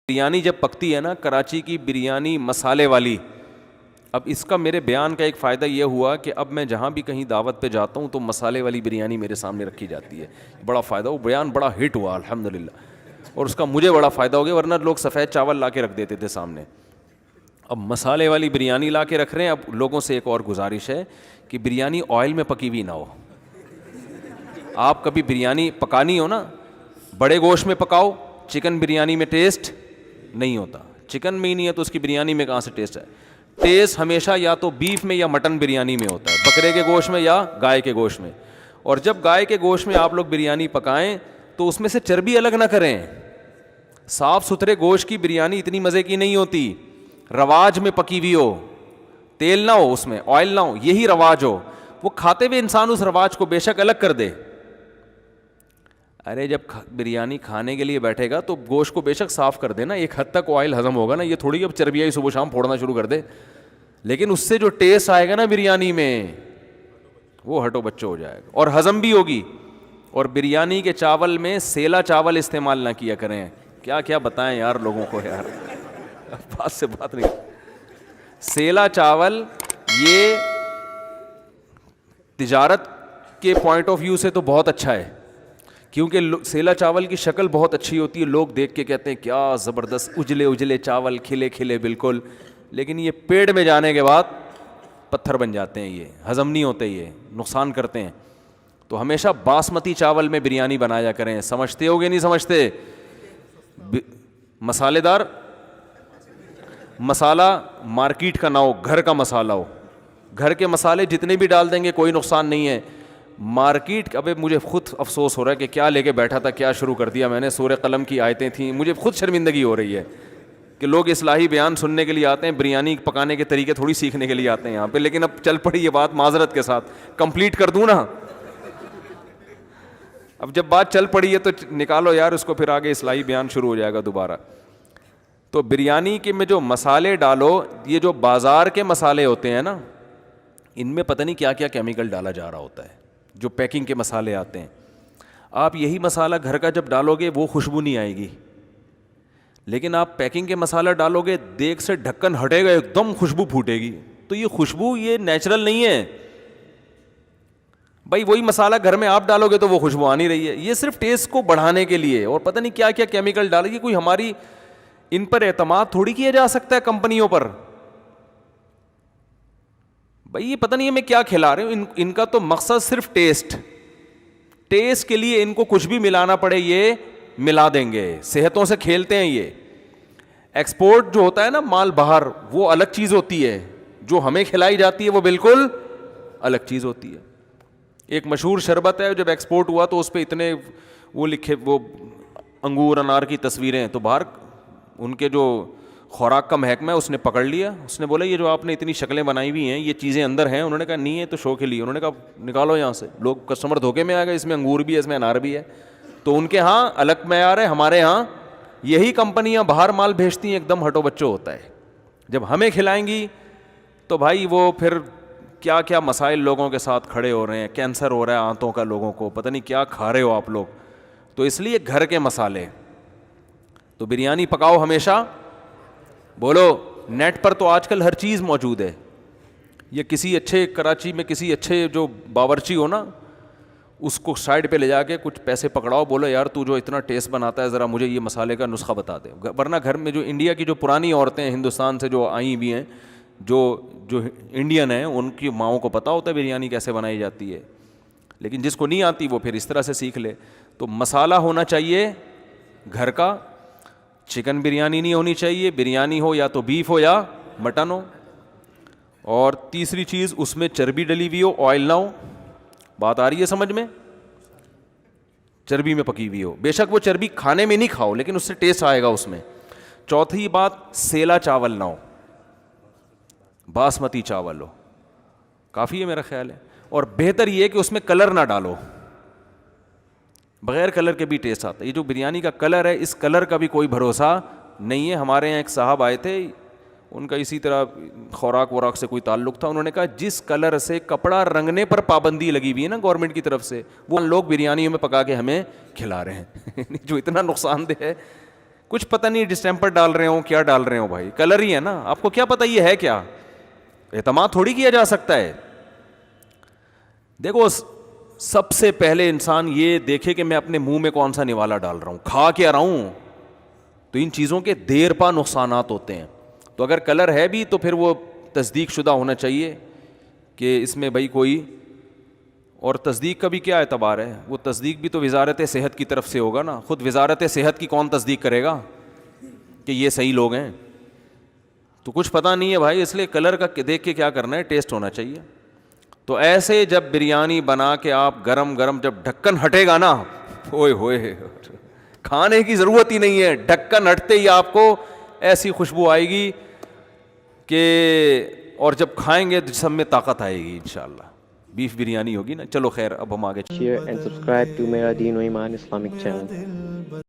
بریانی جب پکتی ہے نا، کراچی کی بریانی مسالے والی، اب اس کا میرے بیان کا ایک فائدہ یہ ہوا کہ اب میں جہاں بھی کہیں دعوت پہ جاتا ہوں تو مسالے والی بریانی میرے سامنے رکھی جاتی ہے. بڑا فائدہ، وہ بیان بڑا ہٹ ہوا الحمدللہ، اور اس کا مجھے بڑا فائدہ ہو گیا، ورنہ لوگ سفید چاول لا کے رکھ دیتے تھے سامنے. اب مسالے والی بریانی لا کے رکھ رہے ہیں. اب لوگوں سے ایک اور گزارش ہے کہ بریانی آئل میں پکی ہوئی نہ ہو. آپ کبھی بریانی پکانی ہو نا، بڑے گوشت میں پکاؤ، چکن بریانی میں ٹیسٹ نہیں ہوتا. چکن میں ہی نہیں ہے تو اس کی بریانی میں کہاں سے ٹیسٹ ہے؟ ٹیسٹ ہمیشہ یا تو بیف میں یا مٹن بریانی میں ہوتا ہے، بکرے کے گوشت میں یا گائے کے گوشت میں. اور جب گائے کے گوشت میں آپ لوگ بریانی پکائیں تو اس میں سے چربی الگ نہ کریں. صاف ستھرے گوشت کی بریانی اتنی مزے کی نہیں ہوتی. رواج میں پکی ہوئی ہو، تیل نہ ہو اس میں، آئل نہ ہو، یہی رواج ہو. وہ کھاتے ہوئے انسان اس رواج کو بے شک الگ کر دے. ارے جب بریانی کھانے کے لیے بیٹھے گا تو گوشت کو بے شک صاف کر دے نا، ایک حد تک آئل ہضم ہوگا نا. یہ تھوڑی کہ اب چربیائی صبح شام پھوڑنا شروع کر دے. لیکن اس سے جو ٹیسٹ آئے گا نا بریانی میں، وہ ہٹو بچو ہو جائے گا اور ہضم بھی ہوگی. اور بریانی کے چاول میں سیلا چاول استعمال نہ کیا کریں. کیا کیا بتائیں یار لوگوں کو یار، بات سے بات نہیں. سیلا چاول یہ تجارت کے پوائنٹ آف ویو سے تو بہت اچھا ہے، کیونکہ سیلا چاول کی شکل بہت اچھی ہوتی ہے. لوگ دیکھ کے کہتے ہیں کیا زبردست اجلے اجلے چاول، کھلے کھلے بالکل. لیکن یہ پیٹ میں جانے کے بعد پتھر بن جاتے ہیں، یہ ہضم نہیں ہوتے، یہ نقصان کرتے ہیں. تو ہمیشہ باسمتی چاول میں بریانی بنایا کریں. سمجھتے ہو گے نہیں سمجھتے؟ مسالے دار مسالہ مارکیٹ کا نہ ہو، گھر کا مسالہ ہو. گھر کے مسالے جتنے بھی ڈال دیں گے کوئی نقصان نہیں ہے. مارکیٹ، ابھی مجھے خود افسوس ہو رہا ہے کہ کیا لے کے بیٹھا تھا، کیا شروع کر دیا میں نے. سورہ قلم کی آیتیں تھیں، مجھے خود شرمندگی ہو رہی ہے کہ لوگ اصلاحی بیان سننے کے لیے آتے ہیں، بریانی پکانے کے طریقے تھوڑی سیکھنے کے لیے آتے ہیں یہاں پہ. لیکن اب چل پڑی یہ بات معذرت کے ساتھ، کمپلیٹ کر دوں نا. اب جب بات چل پڑی ہے تو نکالو یار اس کو، پھر آگے اصلاحی بیان شروع ہو جائے گا دوبارہ. تو بریانی کے میں جو مسالے ڈالو، یہ جو بازار کے مسالے ہوتے ہیں نا، ان میں پتہ نہیں کیا کیا کیمیکل ڈالا جا رہا ہوتا ہے. جو پیکنگ کے مسالے آتے ہیں، آپ یہی مسالہ گھر کا جب ڈالو گے وہ خوشبو نہیں آئے گی. لیکن آپ پیکنگ کے مسالہ ڈالو گے، دیگ سے ڈھکن ہٹے گا ایک دم خوشبو پھوٹے گی. تو یہ خوشبو یہ نیچرل نہیں ہے بھائی. وہی مسالہ گھر میں آپ ڈالو گے تو وہ خوشبو آ نہیں رہی ہے. یہ صرف ٹیسٹ کو بڑھانے کے لیے، اور پتہ نہیں کیا کیا کیمیکل ڈالے گی. کوئی ہماری ان پر اعتماد تھوڑی کیا جا سکتا ہے کمپنیوں پر. بھائی یہ پتہ نہیں میں کیا کھلا رہے ہوں. ان کا تو مقصد صرف ٹیسٹ کے لیے ان کو کچھ بھی ملانا پڑے یہ ملا دیں گے. صحتوں سے کھیلتے ہیں یہ. ایکسپورٹ جو ہوتا ہے نا مال باہر، وہ الگ چیز ہوتی ہے. جو ہمیں کھلائی جاتی ہے وہ بالکل الگ چیز ہوتی ہے. ایک مشہور شربت ہے، جب ایکسپورٹ ہوا تو اس پہ اتنے وہ لکھے، وہ انگور انار کی تصویریں. تو باہر ان کے جو خوراک کا محکمہ ہے اس نے پکڑ لیا. اس نے بولا یہ جو آپ نے اتنی شکلیں بنائی ہوئی ہیں یہ چیزیں اندر ہیں. انہوں نے کہا نہیں ہے تو شو کے لیے. انہوں نے کہا نکالو یہاں سے. لوگ کسٹمر دھوکے میں آ گئے، اس میں انگور بھی ہے، اس میں انار بھی ہے. تو ان کے ہاں الگ معیار ہے، ہمارے ہاں یہی کمپنیاں باہر مال بھیجتی ہیں ایک دم ہٹو بچو ہوتا ہے. جب ہمیں کھلائیں گی تو بھائی وہ پھر کیا کیا مسائل لوگوں کے ساتھ کھڑے ہو رہے ہیں. کینسر ہو رہا ہے آنتوں کا لوگوں کو، پتہ نہیں کیا کھا رہے ہو آپ لوگ. تو اس لیے گھر کے مسالے. تو بریانی پکاؤ ہمیشہ. بولو نیٹ پر تو آج کل ہر چیز موجود ہے. یہ کسی اچھے کراچی میں کسی اچھے جو باورچی ہو نا، اس کو سائڈ پہ لے جا کے کچھ پیسے پکڑاؤ، بولو یار تو جو اتنا ٹیسٹ بناتا ہے ذرا مجھے یہ مسالے کا نسخہ بتا دے. ورنہ گھر میں جو انڈیا کی جو پرانی عورتیں ہندوستان سے جو آئی بھی ہیں، جو انڈین ہیں، ان کی ماؤں کو پتہ ہوتا ہے بریانی کیسے بنائی جاتی ہے. لیکن جس کو نہیں آتی وہ پھر اس طرح سے سیکھ لے. تو مسالہ ہونا چاہیے گھر کا. چکن بریانی نہیں ہونی چاہیے. بریانی ہو یا تو بیف ہو یا مٹن ہو. اور تیسری چیز اس میں چربی ڈلی ہوئی ہو، آئل نہ ہو. بات آ رہی ہے سمجھ میں؟ چربی میں پکی ہوئی ہو. بے شک وہ چربی کھانے میں نہیں کھاؤ لیکن اس سے ٹیسٹ آئے گا اس میں. چوتھی بات، سیلا چاول نہ ہو، باسمتی چاول ہو. کافی ہے میرا خیال ہے. اور بہتر یہ ہے کہ اس میں کلر نہ ڈالو. بغیر کلر کے بھی ٹیسٹ آتا ہے. یہ جو بریانی کا کلر ہے، اس کلر کا بھی کوئی بھروسہ نہیں ہے. ہمارے یہاں ایک صاحب آئے تھے، ان کا اسی طرح خوراک وراک سے کوئی تعلق تھا. انہوں نے کہا جس کلر سے کپڑا رنگنے پر پابندی لگی ہوئی ہے نا گورنمنٹ کی طرف سے، وہ لوگ بریانیوں میں پکا کے ہمیں کھلا رہے ہیں جو اتنا نقصان دہ ہے. کچھ پتہ نہیں ڈسٹیمپر ڈال رہے ہوں کیا ڈال رہے ہوں بھائی, کلر ہی ہے نا, آپ کو کیا پتہ یہ ہے کیا, اعتماد تھوڑی کیا جا سکتا ہے. دیکھو سب سے پہلے انسان یہ دیکھے کہ میں اپنے منہ میں کون سا نوالا ڈال رہا ہوں, کھا کیا رہا ہوں, تو ان چیزوں کے دیر پا نقصانات ہوتے ہیں. تو اگر کلر ہے بھی تو پھر وہ تصدیق شدہ ہونا چاہیے کہ اس میں بھائی کوئی, اور تصدیق کا بھی کیا اعتبار ہے, وہ تصدیق بھی تو وزارت صحت کی طرف سے ہوگا نا, خود وزارت صحت کی کون تصدیق کرے گا کہ یہ صحیح لوگ ہیں. تو کچھ پتہ نہیں ہے بھائی, اس لیے کلر کا دیکھ کے کیا کرنا ہے, ٹیسٹ ہونا چاہیے. تو ایسے جب بریانی بنا کے آپ گرم گرم جب ڈھکن ہٹے گا نا, اوئے ہوئے, کھانے کی ضرورت ہی نہیں ہے, ڈھکن ہٹتے ہی آپ کو ایسی خوشبو آئے گی کہ, اور جب کھائیں گے تو جسم میں طاقت آئے گی انشاءاللہ. بیف بریانی ہوگی نا. چلو خیر, اب ہم آگے. Share and subscribe to Mera Deen و Iman Islamic channel.